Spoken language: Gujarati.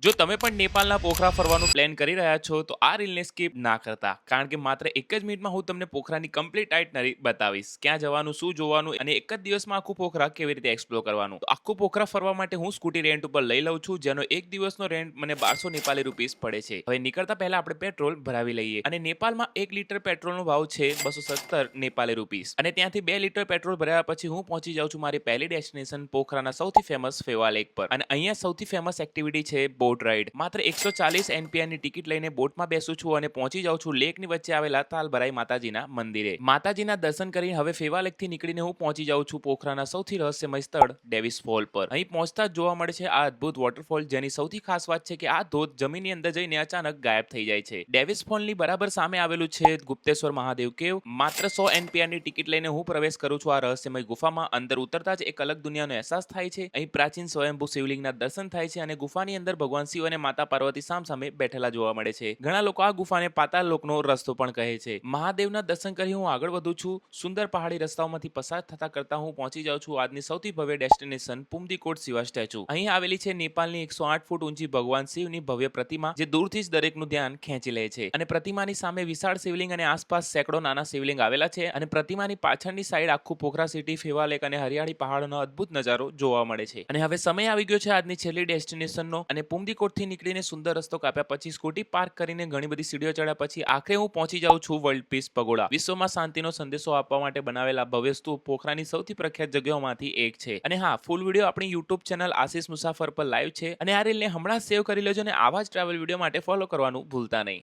જો તમે પણ નેપાળના પોખરા ફરવાનું પ્લાન કરી રહ્યા છો તો આ રીલને સ્કીપ ના કરતા, કારણ કે માત્ર એક જ મિનિટમાં હું તમને પોખરાની કમ્પ્લીટ આઇટનરી બતાવીશ. ક્યાં જવાનું, શું જોવાનું અને એક જ દિવસમાં આખું પોખરા કેવી રીતે એક્સપ્લોર કરવાનું. તો આખું પોખરા ફરવા માટે હું સ્કૂટી રેન્ટ ઉપર લઈ લઉં છું, જેનો એક દિવસનો રેન્ટ મને 1200 નેપાળી રૂપીસ પડે છે. હવે નીકળતા પહેલા આપણે પેટ્રોલ ભરાવી લઈએ અને નેપાળમાં 1 લીટર પેટ્રોલનો ભાવ છે 270 નેપાળી રૂપીસ. અને ત્યાંથી 2 લીટર પેટ્રોલ ભર્યા પછી હું પહોંચી જાઉં છું મારી પહેલી ડેસ્ટિનેશન પોખરાના સૌથી ફેમસ ફેવા લેક પર. અને અહીંયા સૌથી ફેમસ એક્ટિવિટી છે બોટ રાઇડ. માત્ર 140 NPR ની ટિકિટ લઈને બોટમાં બેસું છું અને પહોંચી જાઉં છું લેકની વચ્ચે આવેલા તાલભરાઈ માતાજીના મંદિરે. માતાજીના દર્શન કરીને હવે ફેવા લેકથી નીકળીને હું પહોંચી જાઉં છું પોખરાના સૌથી રહસ્યમય સ્થળ ડેવિસ ફોલ પર. અહીં પહોંચતા જ જોવા મળે છે આ અદ્ભુત વોટરફોલ, જેની સૌથી ખાસ વાત છે કે આ ધોધ જમીનની અંદર જઈને અચાનક ગાયબ થઈ જાય છે. ડેવિસ ફોલની બરાબર સામે આવેલું છે ગુપ્તેશ્વર મહાદેવ કેવ. માત્ર 100 NPR ની ટિકિટ લઈને હું પ્રવેશ કરું છું આ રહસ્યમય ગુફામાં. અંદર ઉતરતા જ એક અલગ દુનિયાનો અહેસાસ થાય છે. અહીં પ્રાચીન સ્વયંભૂ શિવલિંગના દર્શન થાય છે અને ગુફાની અંદર ભગવાન શિવ અને માતા પાર્વતી સામસામે બેઠેલા જોવા મળે છે. ઘણા લોકો આ ગુફાને પાતાળ લોકનો રસ્તો પણ કહે છે. મહાદેવના દર્શન કરી હું આગળ વધું છું. સુંદર પહાડી રસ્તાઓમાંથી પસાર થતા કરતા હું પહોંચી જાઉં છું આજની સૌથી ભવ્ય ડેસ્ટિનેશન પુમદીકોટ શિવા સ્ટેચ્યુ. અહીં આવેલી છે નેપાળની 108 ફૂટ ઊંચી ભગવાન શિવની ભવ્ય પ્રતિમા, જે દૂરથી જ દરેકનું ધ્યાન ખેંચી લે છે. અને પ્રતિમાની સામે વિશાળ શિવલિંગ અને આસપાસ સેંકડો નાના શિવલિંગ આવેલા છે. અને પ્રતિમાની પાછળની સાઈડ આખું પોખરા સિટી, ફેવા લેક અને હરિયાળી પહાડોનો અદ્ભુત નજારો જોવા મળે છે. અને હવે સમય આવી ગયો છે આજની છેલ્લી ડેસ્ટિનેશનનો. અને પુમદીકોટથી નીકળીને સુંદર રસ્તો કાપ્યા પછી સ્કૂટી પાર્ક કરીને ઘણી બધી સીડીઓ ચડ્યા પછી આખરે હું પહોંચી જાઉં છું વર્લ્ડ પીસ પગોડા. વિશ્વમાં શાંતિનો સંદેશો આપવા માટે બનાવેલા ભવ્ય સ્તૂપ પોખરાની સૌથી પ્રખ્યાત જગ્યાઓમાંથી એક છે. અને હા, ફૂલ વિડીયો આપણી યુટ્યુબ ચેનલ આશીષ મુસાફર પર લાઈવ છે. અને આ રીલને હમણાં સેવ કરી લેજો અને આવા જ ટ્રાવેલ વિડીયો માટે ફોલો કરવાનું ભૂલતા નહીં.